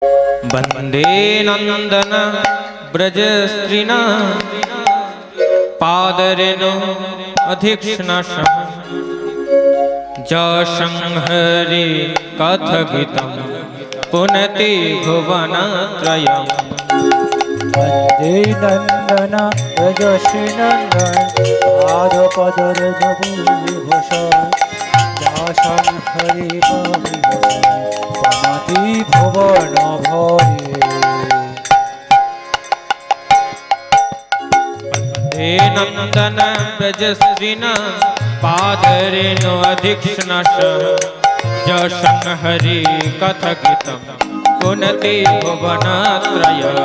वंदे नंदन ब्रजस्त्रीना पादरेणु अधिक्षणश जशंहरि कथगितं पुनति भुवनत्रयम्। वंदे नंदन ब्रजस्त्रीनंदन पादरेणु विभूषण जशंहरि पुनति भुवन भरे। वंदे नंदन ब्रजस्त्रीना पादरेणु अधिक्षणश जशंहरि कथगितं पुनति भुवनत्रयम्।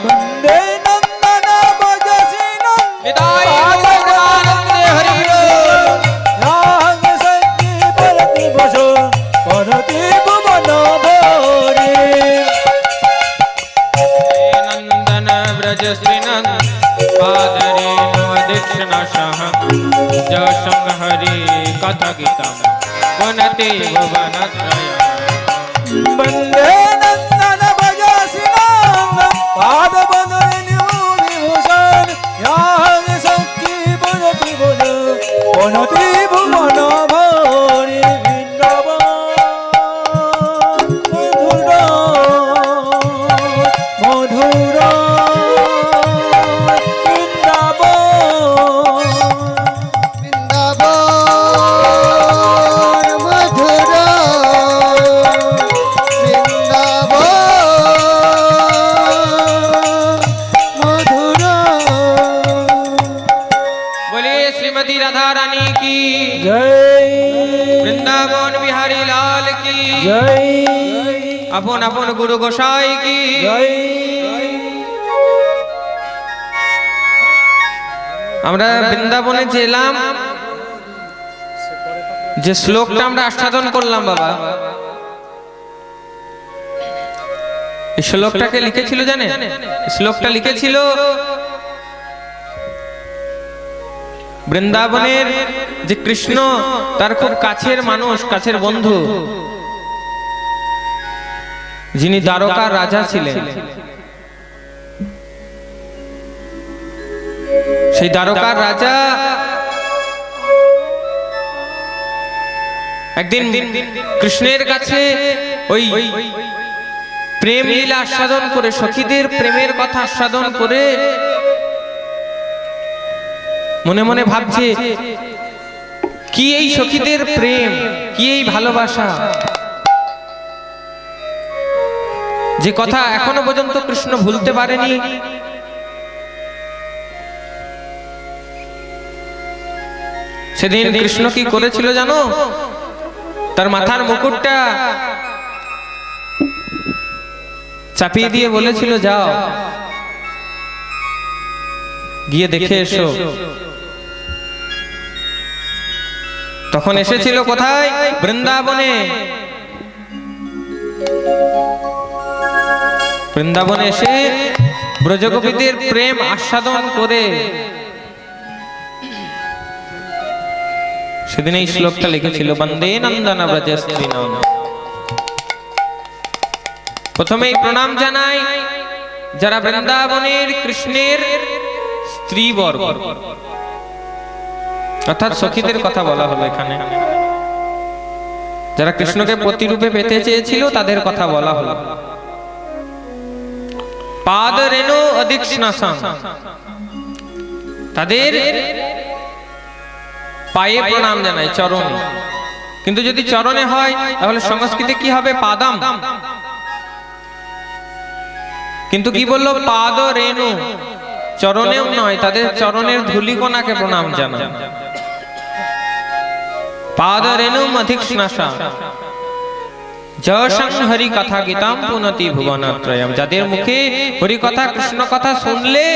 वंदे नंदन ब्रजस्त्रीनंदन पादरेणु हरि पुनति भुवन भरे। नंदन ब्रजस्त्रीनंदन पादरेणु अधिक्षणशः जशंहरि कथगितं पुनति भुवनत्रयम्। वंदे नंदन ब्रजस्त्रीनंदन पादरेणु विभूषण सखी पुनति भुवन भरे। अपन अपन गुरु गोसाई की আমরা বৃন্দাবনে ছিলাম যে শ্লোকটা আমরা আস্বাদন করলাম বাবা, এই শ্লোকটাকে লিখেছিল জানেন? শ্লোকটা লিখেছিল বৃন্দাবনের যে কৃষ্ণ তার খুব কাছের মানুষ, কাছের বন্ধু, যিনি দ্বারকার রাজা ছিলেন। সেই দ্বারকার রাজা একদিন কৃষ্ণের কাছে ওই প্রেম লীলা আস্বাদন করে, সখীদের প্রেমের কথা আস্বাদন করে মনে মনে ভাবছে কি এই সখীদের প্রেম, কি এই ভালোবাসা, যে কথা এখনো পর্যন্ত কৃষ্ণ ভুলতে পারেনি। সেদিন কৃষ্ণ কি করেছিল জানো? তার মাথার মুকুটটা চাপিয়ে দিয়ে বলেছিল যাও গিয়ে দেখে এসো। তখন এসেছিল কোথায়? বৃন্দাবনে। বৃন্দাবনে এসে ব্রজগোপীদের প্রেম আস্বাদন করে সেদিন এই শ্লোকটা লিখেছিল, বন্দে নন্দন ব্রজস্ত্রীণাম। প্রথমেই প্রণাম জানাই যারা বৃন্দাবনের কৃষ্ণের স্ত্রীবর্গ, অর্থাৎ সখীদের কথা বলা হলো এখানে, যারা কৃষ্ণকে প্রতিরূপে পেতে চেয়েছিল তাদের কথা বলা হলো। পাদরেণু অধিক্ষণশঃ, তাদের পায়ে প্রণাম জানাই, চরণে। কিন্তু যদি চরণে হয় তাহলে সংস্কৃতে কি হবে? পাদম। কিন্তু কি বললো? পাদরেণু, চরণেও নয়, তাদের চরণের ধূলিকণাকে প্রণাম জানাই। পাদরেণু অধিক্ষণশঃ জশংহরি কথা গীতাম পুনতি ভুবনত্রয়ম। যাদের মুখে হরি কথা, কৃষ্ণ কথা শুনলে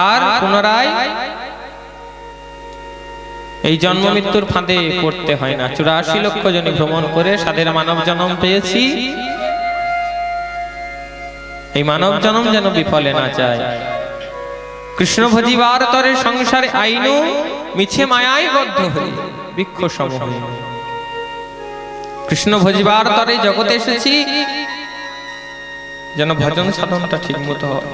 আর পুনরায় এই জন্ম মৃত্যুর ফাঁদে পড়তে হয় না। 84 লক্ষ জনি ভ্রমণ করে সাদের মানব জন্ম পেয়েছি, এই মানব জন্ম যেন বিফলে না যায়। কৃষ্ণ ভজিবার তরে সংসারে আইনু মিছে মায়ায় বদ্ধ হই বৃক্ষ সম হই। কৃষ্ণ ভজিবার তরে জগতে এসেছি, যেন ভজন সাধনটা ঠিক মতো হয়।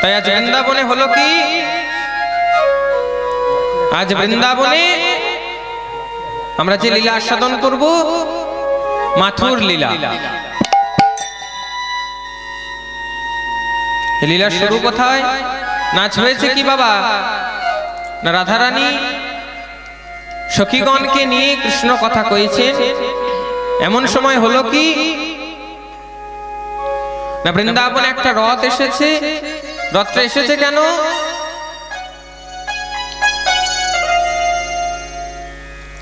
তাই আজ বৃন্দাবনে হলো কি, আজ বৃন্দাবনে আমরা যে লীলা আস্বাদন করব, মাথুর লীলা। লীলা শুরু কোথায়? নাচ হয়েছে কি বাবা? না রাধারানী সখীগণকে নিয়ে কৃষ্ণ কথা কইছে। এমন সময় হলো কি, না বৃন্দাবনে একটা রথ এসেছে। রথটা এসেছে কেন?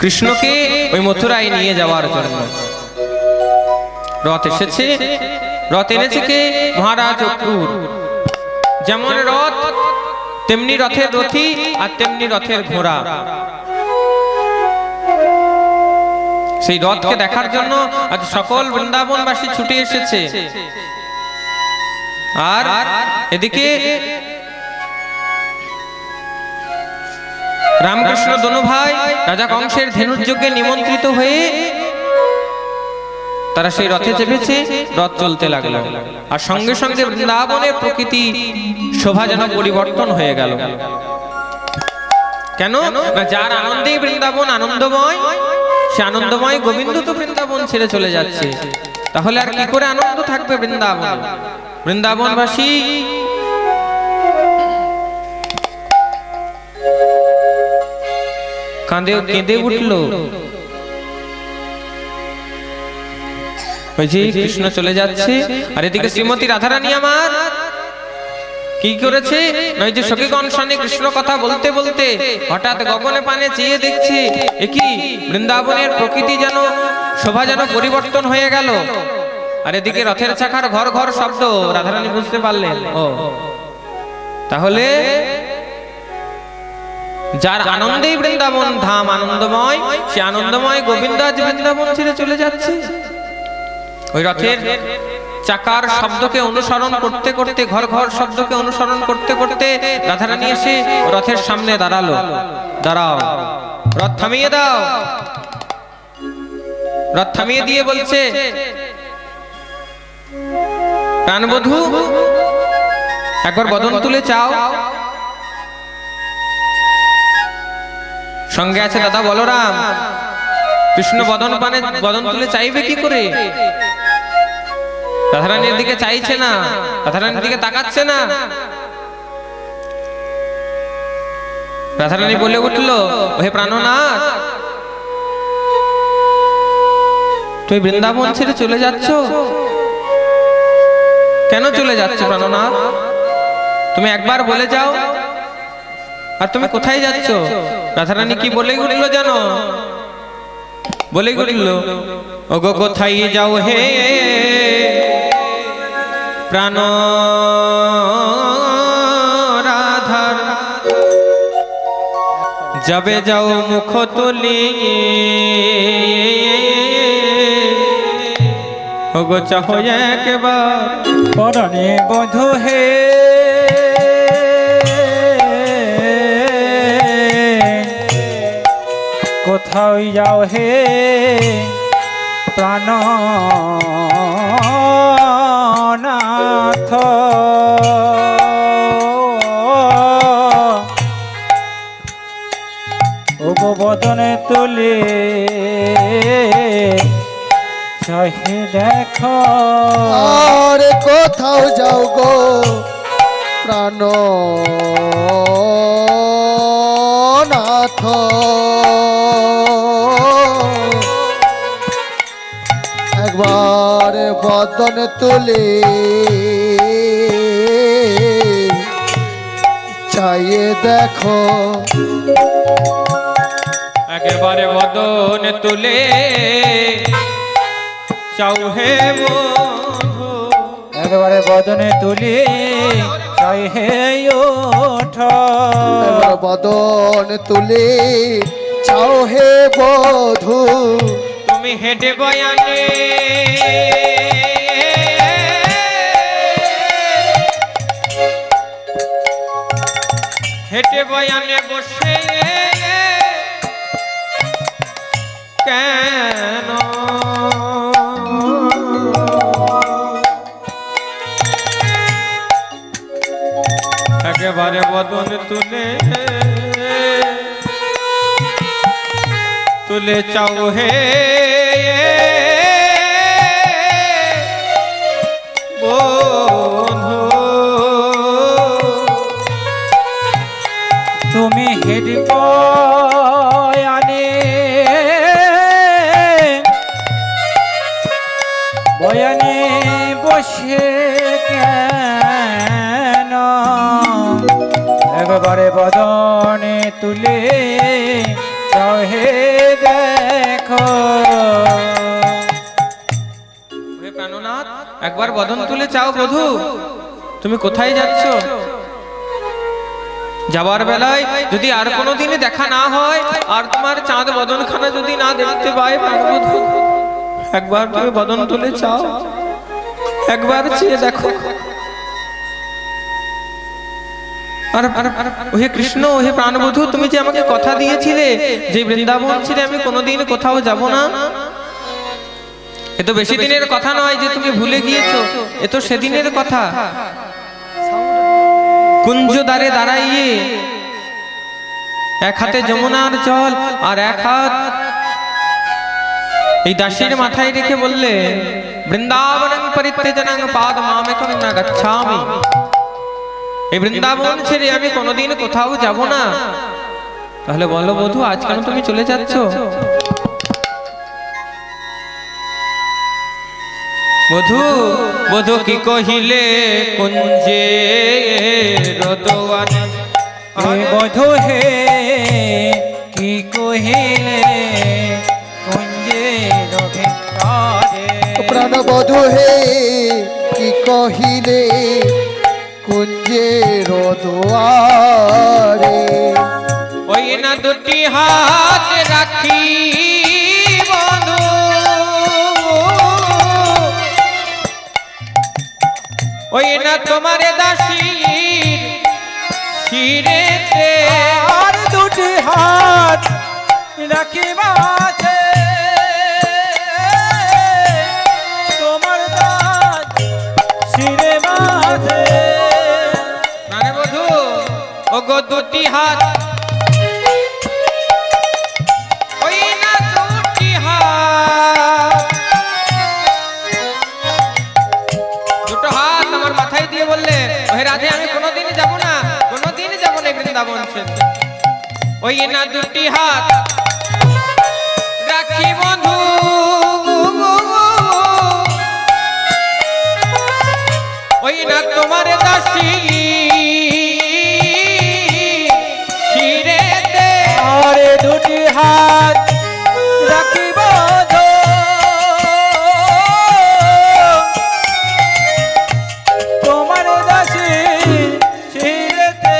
কৃষ্ণকে ওই মথুরায় নিয়ে যাওয়ার জন্য রথ এসেছে। রথ এনেছে কে? মহারাজ অক্রূর। যেমন রথ তেমনি রথের রথী, আর তেমনি রথের ঘোড়া। সেই রথকে দেখার জন্য আজ সকল বৃন্দাবনবাসী ছুটে এসেছে। আর এদিকে রামকৃষ্ণ দনু ভাই রাজা কংসের ধেনুযজ্ঞে নিমন্ত্রিত হয়ে তারা সেই রথে চেপেছে। রথ চলতে লাগলো, আর সঙ্গে সঙ্গে বৃন্দাবনের প্রকৃতি শোভা যেন পরিবর্তন হয়ে গেল। কেন? না যার আনন্দেই বৃন্দাবন আনন্দময়, সে আনন্দময় গোবিন্দ তো বৃন্দাবন ছেড়ে চলে যাচ্ছে, তাহলে আর কি করে আনন্দ থাকবে বৃন্দাবন? বৃন্দাবনবাসী কেঁদে উঠল। কৃষ্ণ চলে যাচ্ছে, আর এদিকে শ্রীমতী রাধারানী আমার কি করেছে? নয় যে সখীগণ সনে কৃষ্ণ কথা বলতে বলতে হঠাৎ গগনে পানে চেয়ে দেখছে, একই বৃন্দাবনের প্রকৃতি যেন শোভা যেন পরিবর্তন হয়ে গেল। আর এদিকে রথের চাকার ঘর ঘর শব্দ। রাধারানী বুঝতে পারলেন, ও তাহলে যার আনন্দেই বৃন্দাবন ধাম আনন্দময়, সে আনন্দময় গোবিন্দ আজ বৃন্দাবন ছেড়ে চলে যাচ্ছে। ওই রথের চাকার শব্দকে অনুসরণ করতে করতে, ঘর ঘর শব্দকে অনুসরণ করতে করতে রাধারানী এসে রথের সামনে দাঁড়ালো। দাঁড়াও, রথ থামিয়ে দাও। রথ থামিয়ে দিয়ে বলছে, প্রাণবধূ একবার বদন তুলে চাও। সঙ্গে আছে দাদা বলরাম। কৃষ্ণ বদন পানে বদন তুলে চাইবে কি করে? রাধারানীর দিকে চাইছে না, রাধারানীর দিকে তাকাচ্ছে না। রাধারানী বলে উঠলো, হে প্রাণনাথ, তুই বৃন্দাবন ছেড়ে চলে যাচ্ছ? কেন চলে যাচ্ছ প্রাণনাথ? তুমি একবার বলে যাও। আর তুমি কোথায় যাচ্ছ? রাধারানী কি বলে উঠলো জানো? বলে উঠলো, ওগো কোথায় যাও হে প্রাণ রাধার, যাবে যাও মুখ তুলি, ওগো চাহো একবার পরনে বধূ হে, কোথাও যাও হে প্রাণনাথ, ওগো বদনে তুলে চাহি দেখো। আরে কোথাও যাও গো প্রাণনাথ, একবার বদন তুলে চাইয়ে দেখো। একেবারে বদন তুলে চাও হে বধূ, একবারে বদনে তুলি চাই হে ওঠ, একবার বদন তুলে চাও হে বধূ, তুমি হেঁটে বয়ানে হেঁটে বয়ানে বসে কেন একেবারে বদন তুলে তুলে চাও হে বন্ধু তুমি হেড বয়ানে বয়ানে বসে কেন একবারে বদনে তুলে যাও হে দেখো। হে প্রাণনাথ, একবার বদন তুলে চাও বধূ, তুমি কোথায় যাচ্ছ? যাবার বেলায় যদি আর কোনোদিনে দেখা না হয়, আর তোমার চাঁদ বদনখানা যদি না দেখতে পাই প্রাণবধূ, একবার তুমি বদন তুলে চাও, একবার চেয়ে দেখো। হে কৃষ্ণ, হে প্রাণবধূ, তুমি যে আমাকে কথা দিয়েছিলে যে বৃন্দাবন ছেড়ে আমি কোনোদিন কোথাও যাব না, এ তো বেশি দিনের কথা নয় যে তুমি ভুলে গিয়েছো, এ তো সেদিনের কথা। কুঞ্জ দ্বারে দাঁড়াইয়ে এক হাতে যমুনার জল আর এক হাত এই দাসীর মাথায় রেখে বললে, বৃন্দাবনং পরিত্যজনং পাদমামেকং ন গচ্ছামি। এই বৃন্দাবন ছেড়ে আমি কোনোদিন কোথাও যাব না। তাহলে বলো বধূ, আজ কেন তুমি চলে যাচ্ছ? বধূ বধূ কি কহিলে কুঞ্জে রদওয়ানে, হে বধূ হে কি কহিলে কুঞ্জে রভিকারে। প্রাণবধূ হে কি কহিলে কুঞ্জের দুয়ারে। ওই না দুটি হাত রাখি বধূ, ওই না তোমার দাসীর শিরেতে, আর দুটি হাত রাখি মাঝে তোমার দাস শিরে মাঝে। মানে বধূ, ও গো দুটি হাত, ওই না দুটি হাত, দুটো হাত আমার মাথায় দিয়ে বললে, ওহে রাধে আমি কোনোদিন যাব না, কোনোদিন যাব না বৃন্দাবন ছেড়ে। ওই না দুটি হাত রাখি বন্ধু, ওই না তোমার দাসী শিরেতে, আরে দুটি হাত রাখি বধূ তোমার দাসী শিরেতে।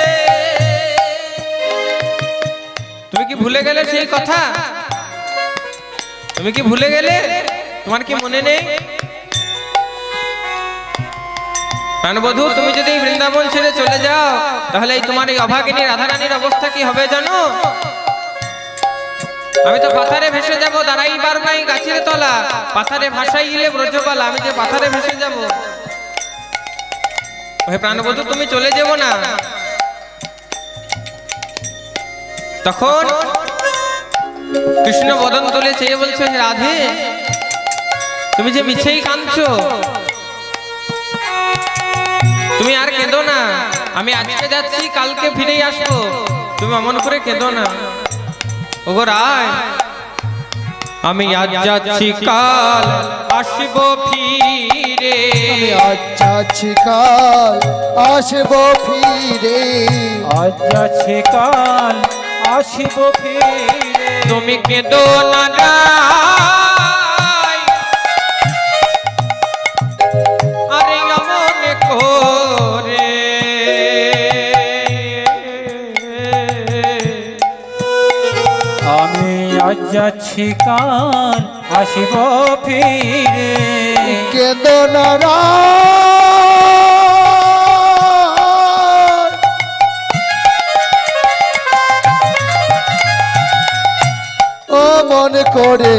তুমি কি ভুলে গেলে সেই কথা? তুমি কি ভুলে গেলে? তোমার কি মনে নেই? প্রাণবধূ, তুমি যদি এই বৃন্দাবন ছেড়ে চলে যাও, তাহলে এই তোমার এই অভাগিনী রাধারানীর অবস্থা কি হবে জানো? আমি তো পাথারে ভেসে যাব, দাঁড়াইবার নাই গাছের তলা, পাথারে ভাসাই গেলে ব্রজবালা, আমি যে পাথারে ভেসে যাব। হে প্রাণবধূ, তুমি চলে যাবো না। তখন কৃষ্ণ বদন তুলে চেয়ে বলছে, রাধে তুমি যে মিছেই কাঁদছো, তুমি আর কেঁদো না, আমি আজকে যাচ্ছি কালকে ফিরেই আসবো, তুমি অমন করে কেঁদো না। ওগো রায়, আমি আজ যাচ্ছি কাল আসব ফিরে, আমি আজ যাচ্ছি কাল আসব ফিরে। আজ যাচ্ছি কাল আসিব ফিরে। তুমি কেঁদো না রায়, আরে অমন করে আমি আজ যাচ্ছি কাল আসিব ফিরে। কেদনারা ও মন করে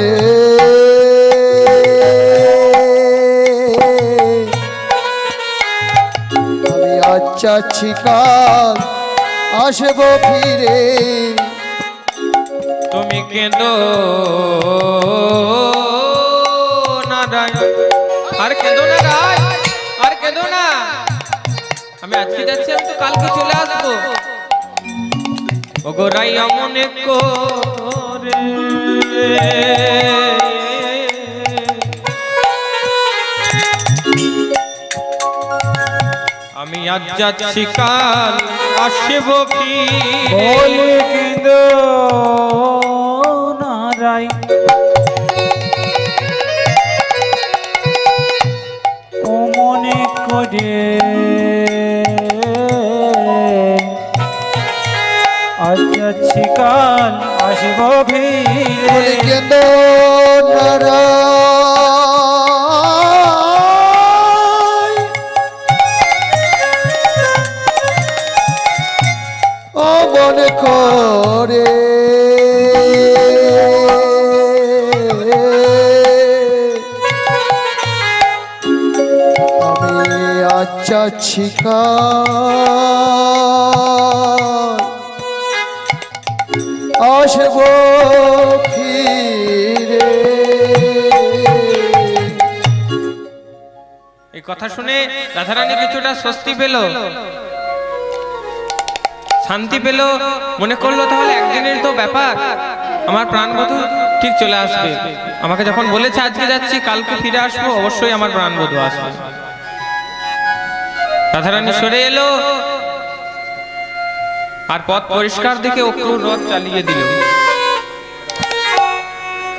আমি আজ যাচ্ছি কাল আসব ফিরে। তুমি কেঁদো না রায়, আর কেঁদো না রায়, আর কেঁদো না। আমি আজকে যাচ্ছি, আমি তো কালকে চলে আসবো। ওগো রাই মনে করে আমি আজ যাচ্ছি কাল আসব ফিরে। বলে কেঁদো না রাই, ও মনে করে আজ যাচ্ছি কাল আসব ফিরে। বলে কেঁদো না রাই, ও মনে করে আমি আজ যাচ্ছি কাল আসব ফিরে। এই কথা শুনে রাধারানী কিছুটা স্বস্তি পেল, শান্তি পেল। মনে করলো তাহলে একদিনের তো ব্যাপার, আমার প্রাণবধূ ঠিক চলে আসবে। আমাকে যখন বলেছে আজকে যাচ্ছি কালকে ফিরে আসবো, অবশ্যই আমার প্রাণবধূ আসবে। রাধারানী সরে এলো আর পথ পরিষ্কার দেখে অক্রূর রথ চালিয়ে দিল।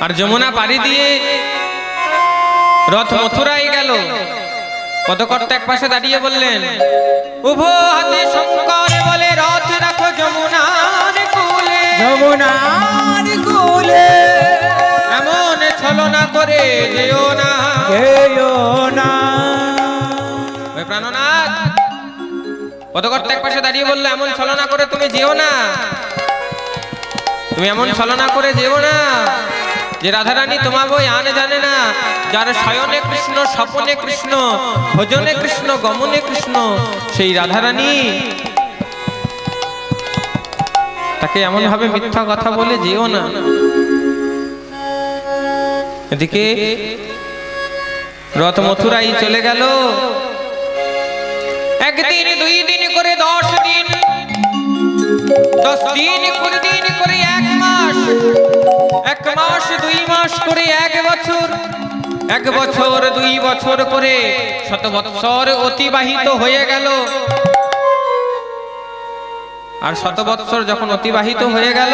আর যমুনা পাড়ি দিয়ে রথ মথুরায় গেল। পদকর্তা এক পাশে দাঁড়িয়ে বললেন, উভয় হাতে শঙ্কর বলে রথ রাখো যমুনার কূলে, যমুনার কূলে এমন ছলনা করে যেও না, যেও না। ওই প্রাণনাথ, পদকর্তা এক পাশে দাঁড়িয়ে বললো, এমন ছলনা করে তুমি যেও না, তুমি এমন ছলনা করে যেও না যে রাধারানী তোমার বই আনে জানে না, যার শয়নে কৃষ্ণ, স্বপনে কৃষ্ণ, ভোজনে কৃষ্ণ, গমনে কৃষ্ণ, সেই রাধারানী তাকে এমন ভাবে মিথ্যা কথা বলে যেও না। এদিকে রথ মথুরাই চলে গেল। একদিন, দুই দিন করে 10 দিন, 10 দিন, 20 দিন করে 1 মাস, 1 মাস 2 মাস করে 1 বছর, 1 বছর 2 বছর করে 100 বৎসর অতিবাহিত হয়ে গেল। আর 100 বৎসর যখন অতিবাহিত হয়ে গেল,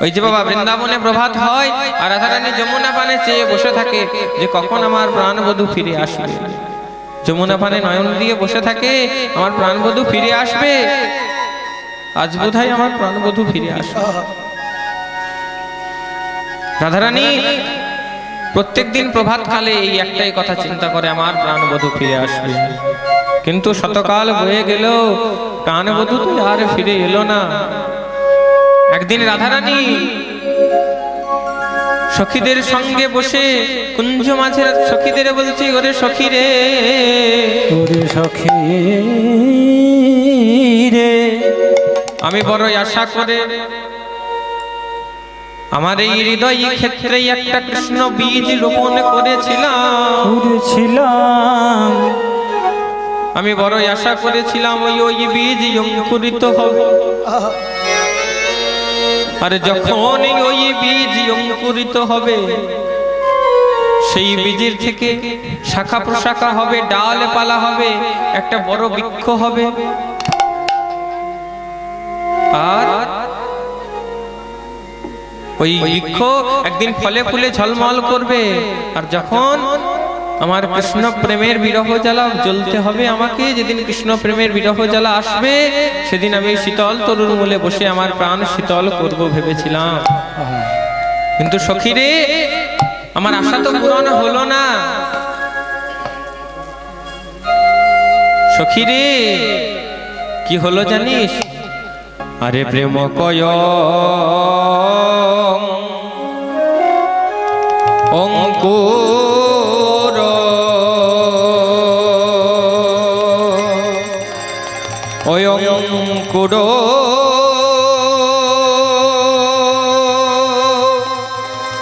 ওই যে বাবা বৃন্দাবনে প্রভাত হয় আর রাধারানী যমুনা পানে চেয়ে বসে থাকে যে কখন আমার প্রাণবধূ ফিরে আসবে। যমুনা পানে নয়ন দিয়ে বসে থাকে, আমার প্রাণবধূ ফিরে আসবে, আজ বোধহয় আমার প্রাণবধূ ফিরে আসবে। রাধারানী প্রত্যেকদিন প্রভাত কালে এই একটাই কথা চিন্তা করে, আমার প্রাণবধূ ফিরে আসবে। কিন্তু শতকাল বয়ে গেল, প্রাণবধূ তো আর ফিরে এলো না। একদিন রাধারানী সখীদের সঙ্গে বসে কুঞ্জ মাঝে সখীদের বলছে, ওরে সখী রে, ওরে সখী রে, আমি বড়ই আশা করে আমার এই হৃদয় ক্ষেত্রে একটা কৃষ্ণ বীজ রোপণ করেছিলাম। আমি বড়ই আশা করেছিলাম ওই বীজ অঙ্কুরিত হবে। আর যখন ওই বীজ অঙ্কুরিত হবে, সেই বীজের থেকে শাখা প্রশাখা হবে, ডাল পালা হবে, একটা বড় বৃক্ষ হবে। আর ওই বৃক্ষ একদিন ফলে ফুলে ঝলমল করবে। আর যখন আমার কৃষ্ণ প্রেমের বিরহ জ্বালা জ্বলতে হবে আমাকে, যেদিন কৃষ্ণ প্রেমের বিরহ জ্বালা আসবে, সেদিন আমি শীতল তরুর মূলে বসে আমার প্রাণ শীতল করব ভেবেছিলাম। কিন্তু সখী রে, আমার আশা তো পূরণ হলো না। সখী রে, কি হলো জানিস? আরে প্রেম কয় অঙ্কুর ওই অঙ্কুর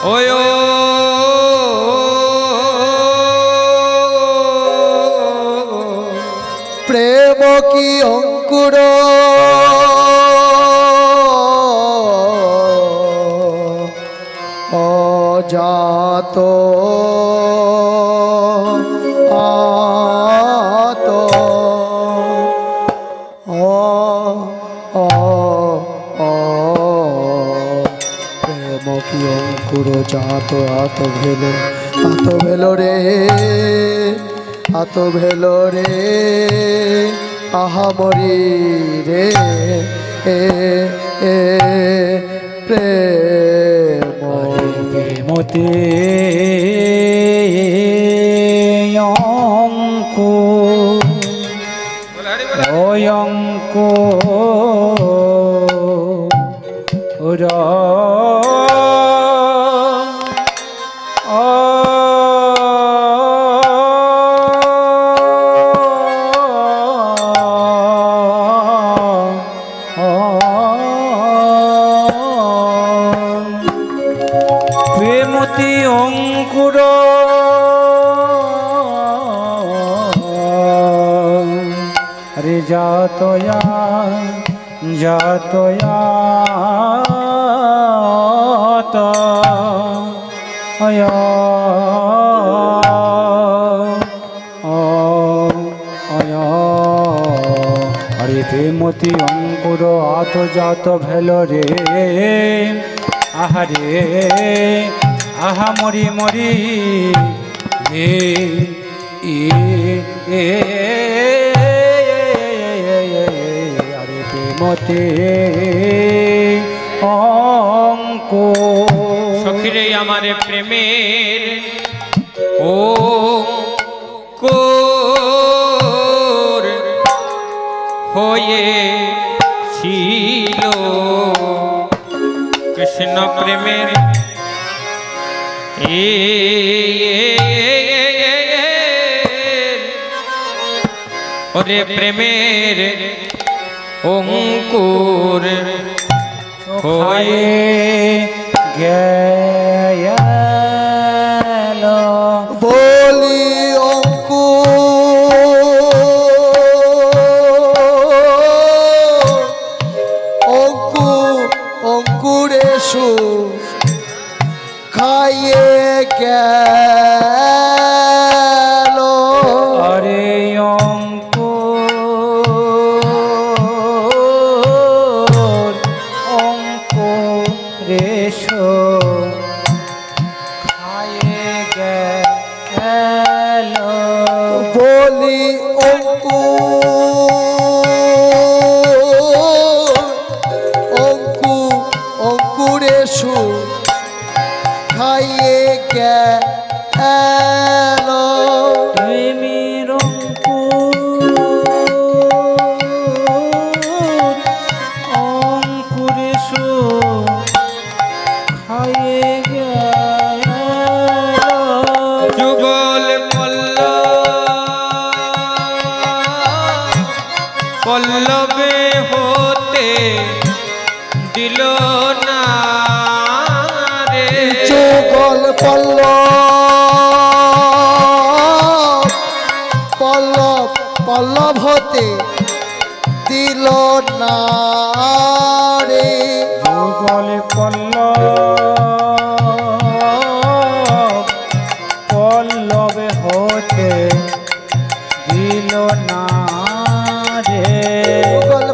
ওই প্রেম কি অঙ্কুর অজাত আত প্রেম কি অঙ্কুর জাত আত ভেলো রে আত ভেলো রে আহামরি রে প্রেম মতে অঙ্কু অঙ্কু প্রেমতি অঙ্কুর রে জাতয়া জাতয়া আরে প্রেমতি অঙ্কুর আত জাত ভেল রে আহারে আহা মরি মরি এ আরে প্রেমতে অঙ্কু সখিরে আমার প্রেমের ও কো হয়ে ছিল কৃষ্ণ প্রেমের ওরে প্রেমের অঙ্কুর হয়ে গেল বলি অঙ্কুরেশু খাইয়ে গেল আরে অঙ্কুরেশ খাইয়ে গেল বলি অঙ্কুরেশু খাইয়ে গেল প্রেমের অঙ্কুরেশ খাইয়ে গেল যুগল পল্লবে হতে দিল না রে যুগল পল্লব হতে দিল না রে যুগল পল্লবে হতে দিল না রে যুগল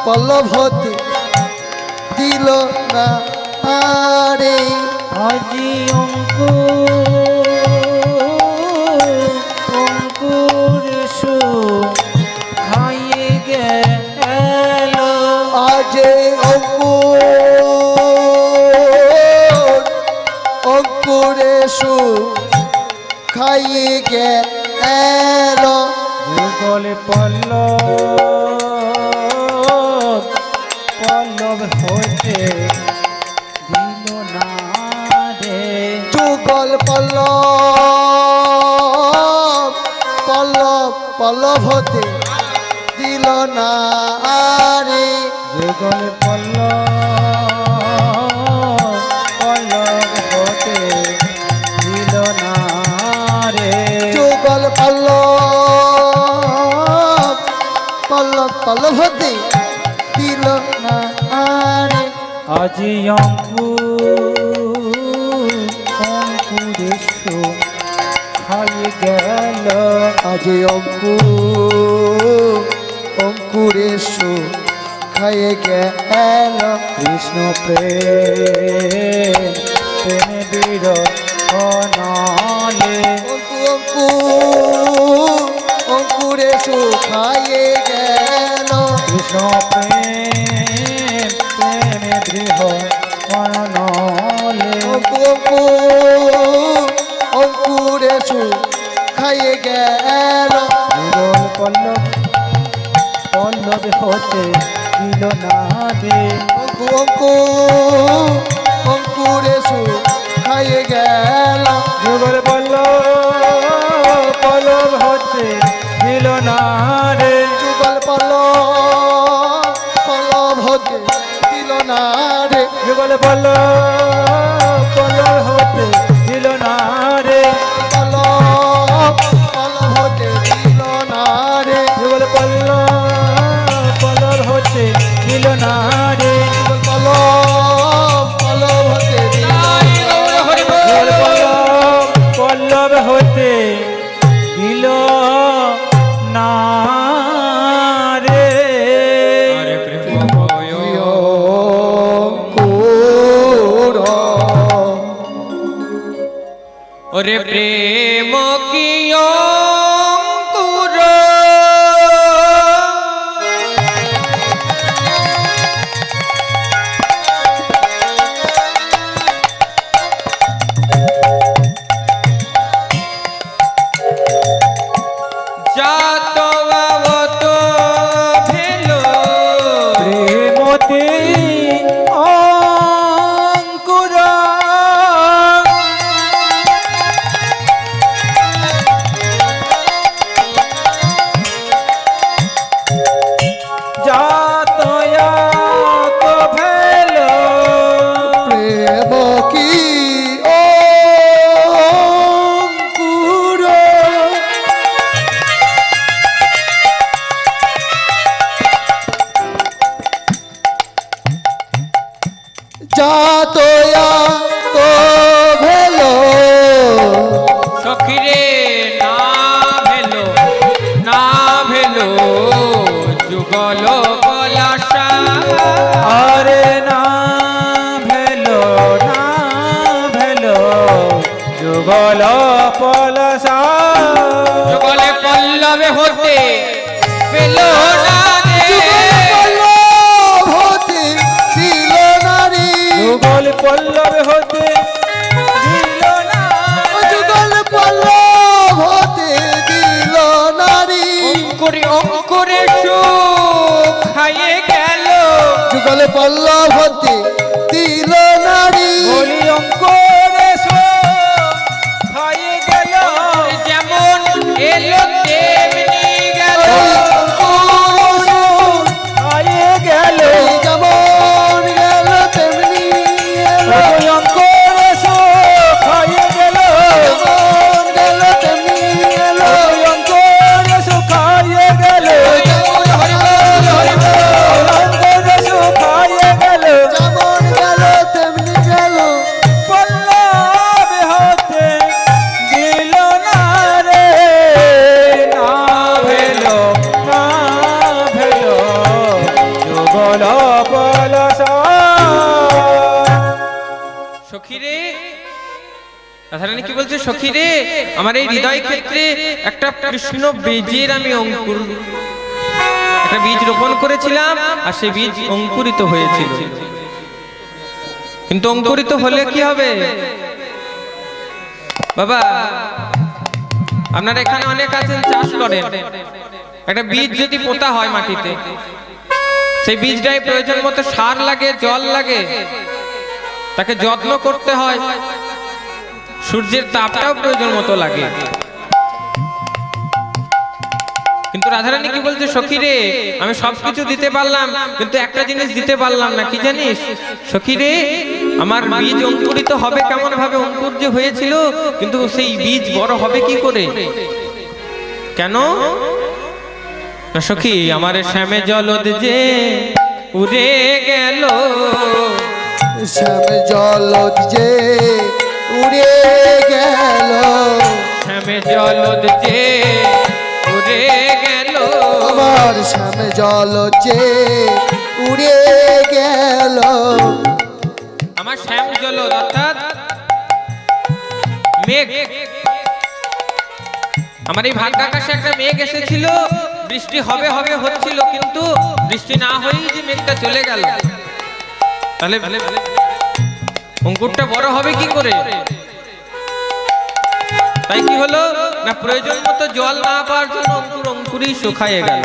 পল্লব হতে দিল না রে আজি অঙ্কুরেশ খাইয়ে গেল আজে অঙ্কুরেশু খাইয়ে গেল যুগল পল্লব পল্লব হতে দিল না রে যুগল পল্লব পল্লব পল্লব হতে দিল না রে যুগল পল্লব পল্লব হতে দিল না রে যুগল পল্লব পল্লব পল্লব হতে দিল না রে আজি অঙ্কুরেশু খাই গেল আজ অঙ্কুরেশু খাইয়ে গেল কৃষ্ণ প্রেম প্রেমে বীর অনলে অঙ্কুরেশু খাইয়ে গেল কৃষ্ণ প্রেম প্রেমে দৃঢ় অনলে অঙ্কুরেশু খাইয়ে গেল যুগল পল্লব পল্লব হতে দিল না রে অঙ্কুরেশু খাইয়ে গেল যুগল পল্লব পল্লব হতে দিল না রে যুগল পল্লব পল্লব হতে দিল না রে যুগল পল্লব পল্লব হতে দিল না রে পল্লব পল্লব হতে দিল না রে যুগল পল্লব পল্লব হতে দিল না রে পল্লব পল্লব হতে দিল যুগল পল্লব পল্লব হতে দিল না রে আরে প্রেম ভয় অঙ্কুর ওরে প্রেম কি অঙ্কুর জাত গাবত ভেলো প্রেমতে অঙ্কুর যাতয়াত ভেল প্রেম কি অঙ্কুর যাতয়া তো ভেলো সখিরে না ভেলো যুগল পলাশা আরে না ভেল যুগল পলসা যুগলে পল্লবে হতে পেলো না রে পল্লব হতে দিল নারী যুগল পল্লব হতে দিল না যুগল পল্লব হতে দিল নারী অঙ্কুরে সুখ খাইয়ে গেল যুগল পল্লব হতে দিল নারী বলি অঙ্কুরে খাইয়ে গেল যেমন এলো তেমনি গেল খাইয়ে গেল যেমন গেল তেমনি এলো বলি অঙ্কুরে খাইয়ে গেল যেমন গেল তেমনি এলো বলি অঙ্কুরে খাইয়ে গেল অঙ্কুরে খাইয়ে গেল যেমন গেল তেমনি গেল পল্লব হতে দিল না রে না ভেল যুগল পলসা সখীরে রাধারানী কি বলছে সখীরে আমার এই হৃদয় ক্ষেত্রে একটা কৃষ্ণ বীজের আমি অঙ্কুর একটা বীজ রোপণ করেছিলাম আর সেই বীজ অঙ্কুরিত হয়েছিল কিন্তু অঙ্কুরিত হলে কি হবে বাবা আপনারা এখানে অনেক আছেন চাষ করেন একটা বীজ যদি পোতা হয় মাটিতে, সেই বীজটায় প্রয়োজন মতো সার লাগে, জল লাগে, তাকে যত্ন করতে হয়, সূর্যের তাপটাও প্রয়োজন মতো লাগে। কিন্তু রাধারানী কি বলছে, সখী রে আমি সবকিছু দিতে পারলাম, কিন্তু একটা জিনিস দিতে পারলাম না, কি জানিস সখী রে? আমার বীজ অঙ্কুরিত হবে কেমন ভাবে, অঙ্কুর যে হয়েছিল, কিন্তু সেই বীজ বড় হবে কি করে? কেন না সখী, আমার শ্যামে জলদ যে উড়ে গেল, শ্যাম জলদ যে উড়ে গেল, শ্যামে জলদ যে উড়ে গেল, আমার শ্যাম জলদ যে উড়ে গেল। আমার শ্যাম জলদ অর্থাৎ মেঘ, আমার এই ভাগ্যাকাশে একটা মেঘ এসেছিল, বৃষ্টি হবে হবে হচ্ছিল, কিন্তু বৃষ্টি না হয়েই যে মেঘটা চলে গেল, তাহলে অঙ্কুরটা বড় হবে কি করে? তাই কি হলো না, প্রয়োজন মতো জল না পাওয়ার জন্য অঙ্কুরই শুকায়ে গেল।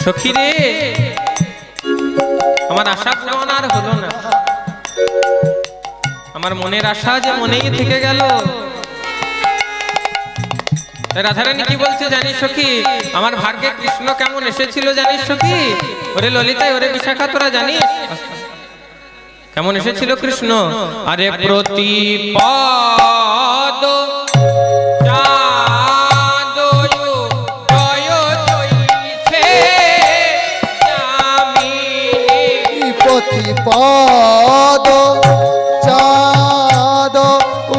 সখী রে আমার আশা পূরণ আর হলো না, আমার মনের আশা যে মনেই থেকে গেল। রাধারানী কি বলছে জানিস সখী, আমার ভাগ্যে কৃষ্ণ কেমন এসেছিল জানিস সখী? ওরে ললিতাই, ওরে বিশাখা, তোরা জানিস কেমন এসেছিল কৃষ্ণ? আরে প্রতিপদ প্রতিপদ চাঁদ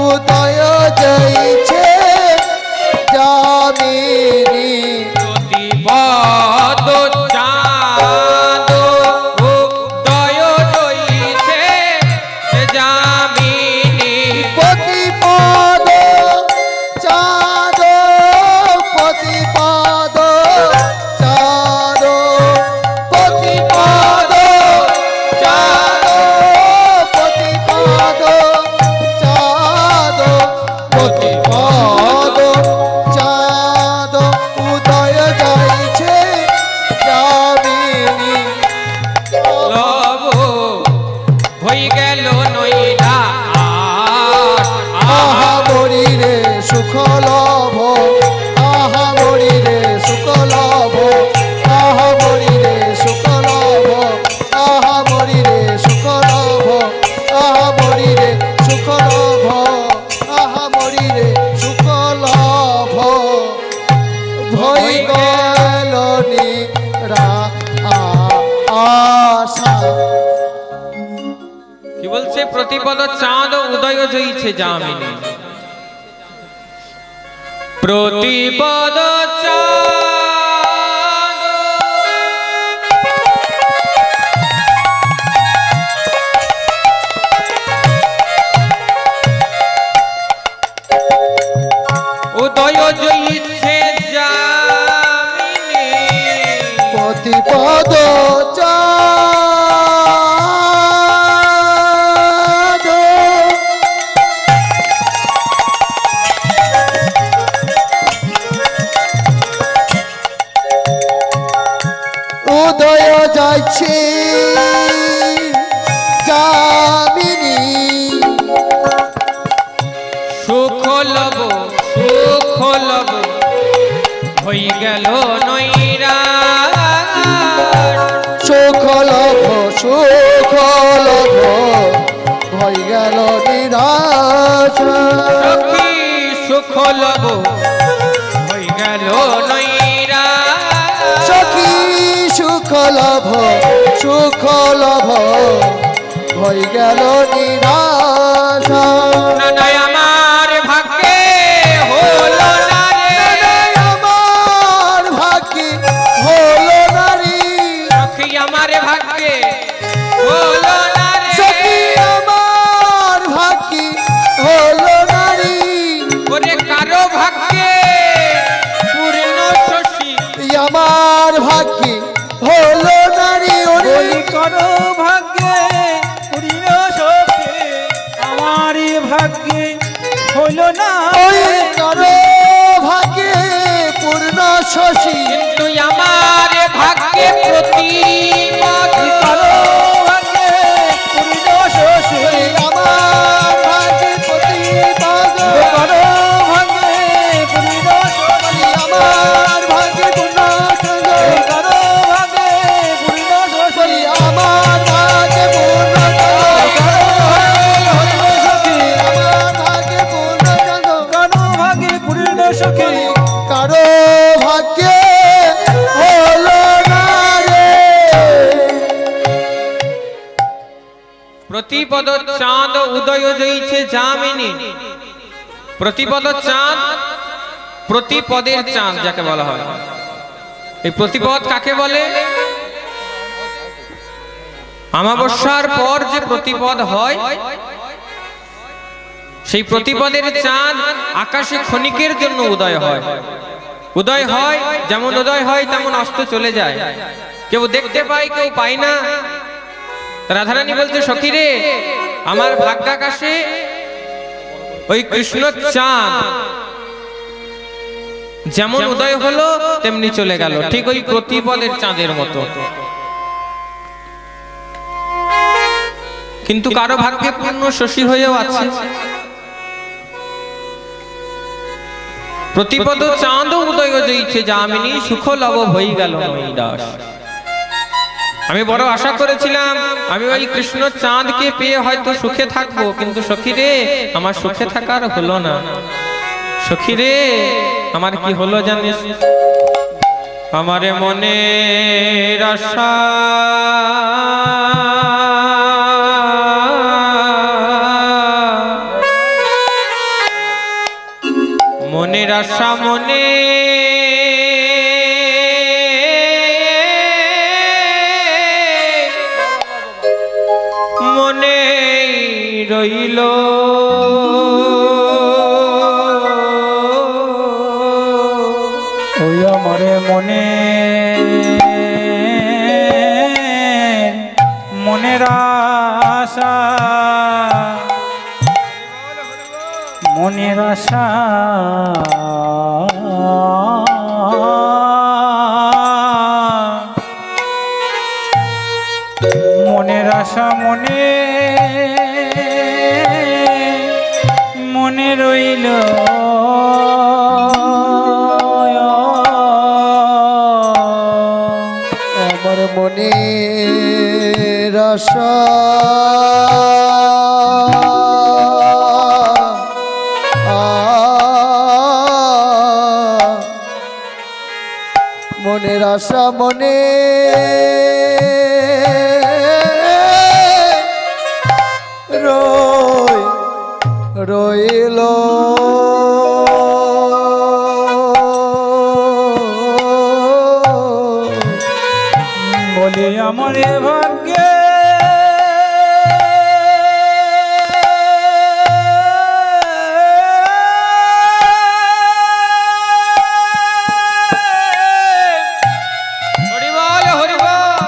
উদয় জয়ছে যামিনী, প্রতিপদ চাঁদ উদয় জয়ছে যামিনী, প্রতিপদ চাঁদ, প্রতিপদ চাঁদ, প্রতিপদ চাঁদ, প্রতিপদ চাঁদ, প্রতিপদ চাঁদ উদয় যাইছে যামিনী, লব হয়ে গেল নইলা আহা মরি রে সুখ লভ, আহা মরি রে সুখ লভ, আহা মরি রে সুখ লভ, আহা মরি রে সুখ লভ, আহা মরি রে সুখ লভ, আহা মরি রে সুখ লভ, ভয় গেল নিরা আশা। কি বলছে? প্রতিপদ চাঁদ উদয় জয়ছে যামিনী, প্রতিপদ চাঁদ উদয় জয়ছে যামিনী, প্রতিপদ চাঁদ উদয় যাচ্ছে যামিনী, সুখ লব হয়ে গেল নৈরা, সুখ লভ হয়ে গেল নিরাশা, সখী সুখ লব হয়ে গেল নৈরা, সখী সুখ লভ হয়ে গেল নিরাশা, নানায় আমার ভাগ্যে হলো না রে, আমার ভাগ্যে হলো নারী, সখী আমার ভাগ্যে হলো না রে, সখী আমার ভাগ্যে হলো নারী, ওরে কারো ভাগ্যে পূর্ণ শশী, আমার ভাগ্যে হলো নারী, ওরে কারো ভাগ্যে পূর্ণ সখী, আমারই ভাগ্যে হলো না ওই কারো শশী কিন্তু আমার ভাগ্যে প্রতিপদ কারো ভাগ্যে পূর্ণ শশী আমার ভাগ্যে প্রতিপদ কারো ভাগ্যে পূর্ণ শশী আমার ভাগ্যে পূর্ণ সঙ্গ কারো ভাগ্যে পূর্ণ শশী আমার ভাগ্যে পূর্ণ আমার ভাগ্যে পূর্ণ সঙ্গ কারো ভাগ্যে পূর্ণ সখী কারো ভাগ্যে হলো না রে প্রতিপদ চাঁদ উদয় জয়ছে যামিনী। প্রতিপদ চাঁদ, প্রতিপদের চাঁদ যাকে বলা হয়। এই প্রতিপদ কাকে বলে? অমাবস্যার পর যে প্রতিপদ হয়, সেই প্রতিপদের চাঁদ আকাশে ক্ষণিকের জন্য উদয় হয়। উদয় হয়, যেমন উদয় হয় তেমন অস্ত চলে যায়। কেউ দেখতে পায়, কেউ পায় না। রাধারানী বলছে, সখী রে, আমার ভাগ্যাকাশে ওই কৃষ্ণ চাঁদ যেমন উদয় হলো তেমনি চলে গেল, ঠিক ওই প্রতিপদের চাঁদের মতো। কিন্তু কারো ভাগ্যে পূর্ণ শশী হয়েও আছে। প্রতিপদ চাঁদ উদয় জয়ছে যামিনী, সুখ লব হয়ে গেল মহিদাস। আমি বড় আশা করেছিলাম আমি ওই কৃষ্ণ চাঁদকে পেয়ে হয়তো সুখে থাকবো, কিন্তু সখী রে, আমার সুখে থাকার হলো না। সখী রে, আমার কি হলো জানিস? আমার মনের আশা মনের আশা মনে মনে রইল, ওই আমার মনে মনের আশা মনের আশা মনের আশা মনে মনে রইল, আমার মনের আশা মনের আশা মনে রইল, বলি আমার ভাগ্যে হরিবল হরিবল।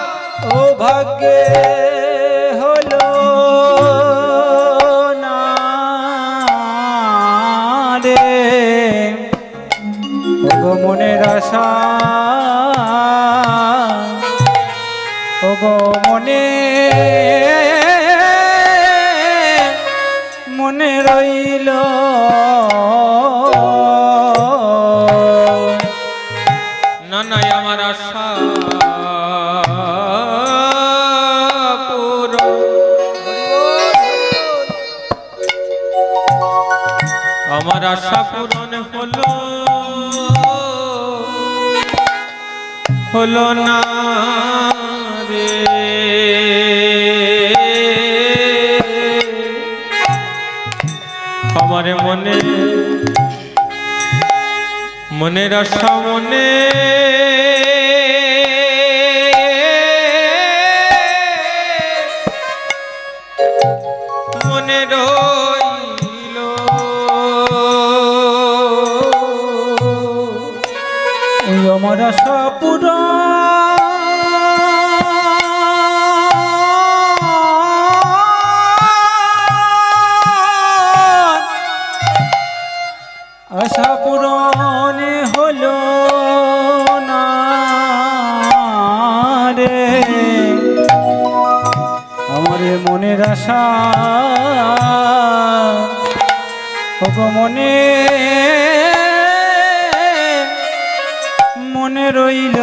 ও ভাগ্যে হলো না রে, ও মনের আশা ওগো মনে মনে রইল, না নাই আমার আশা পুরো, আমার আশা পূরণ হলো হলো না রে। আমার মনে মনের আশা মনে মনে রইল, ওই আমার আশা আশা পূরণ হলো আশা ওগো মনে মনে রইল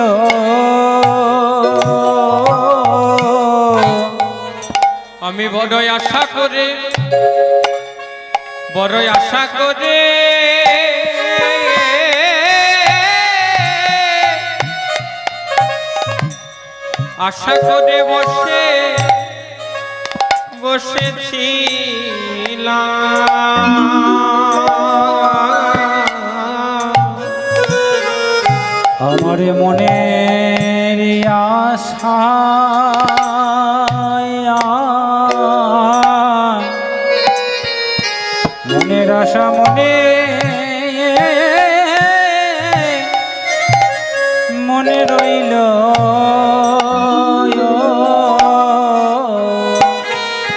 আমি বড়ই আশা করে বড়ই আশা করে আশা করে বসেছিলাম আমার মনের আশা মনের আশা মনে মনে রইল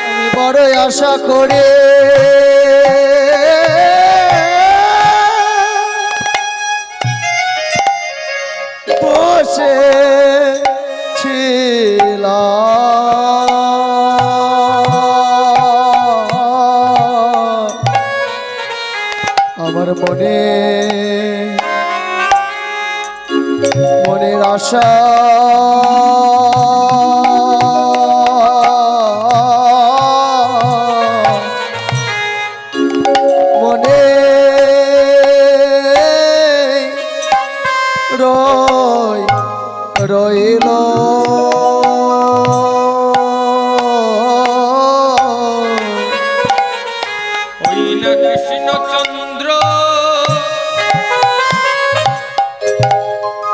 আমি বড়ই আশা করে বসে আমার মনের আশা মনে রইল ওই না কৃষ্ণচন্দ্র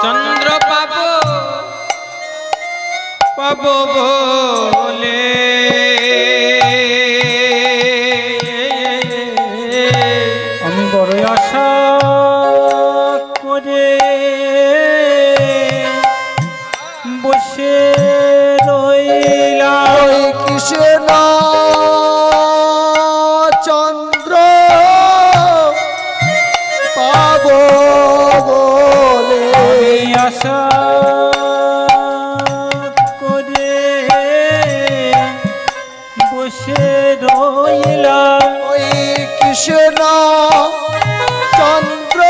চন্দ্র পাবো বলে আমি বড়ই আশা করে বসে রইলাম ওই কৃষ্ণ চন্দ্র পাবো বলে আশা করে বসে রইলাম ওই কৃষ্ণ চন্দ্র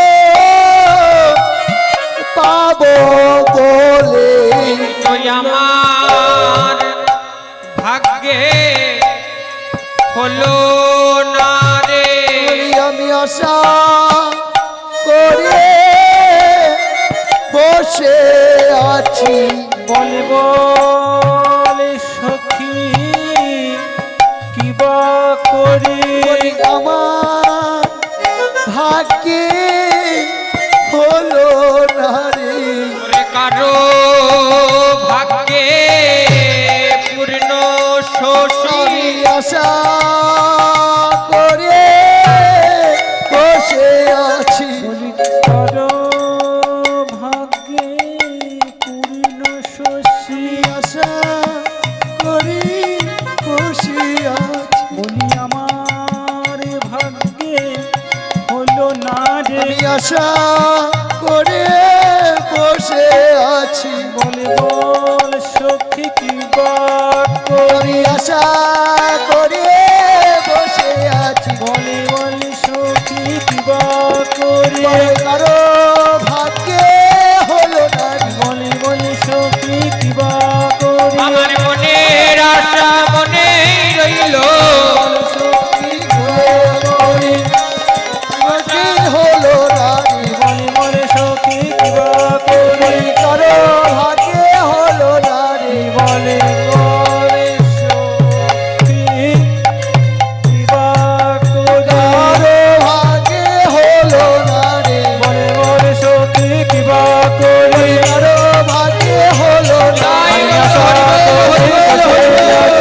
পাবো বলে তুই আমার ভাগ্যে হলো না রে আমি আশা করে বসে আছি বলব সখী কিবা করি আমার ভাগ্যে হলো না রে ওরে কারো ভাগ্যে পূর্ণ শোষী আশা করে বসে আছি কারো ভাগ্যে পূর্ণ শশী আশা করি বসে আছি বলি আমার ভাগ্যে হলো না রে আমি আশা করে বসে আছি বলে বল সখী কিবা আমি আশা করে বসে আছি বলে বল সখী কিবা করি কারো ভাগ্যে হলো না রে। বলে বল সখী কিবা করি আমার মনের আশা মনে রইল সখী হলো ভাগ্যে হলো না রে। বলে বল সখী কিবা করি কারো ভাগ্যে হলো না রে। বলে বল সখী কিবা করি কারো ভাগ্যে হলো না রে। বলে বল সখী কিবা করি কারো ভাগ্যে হলো না তাই রে। সর্ব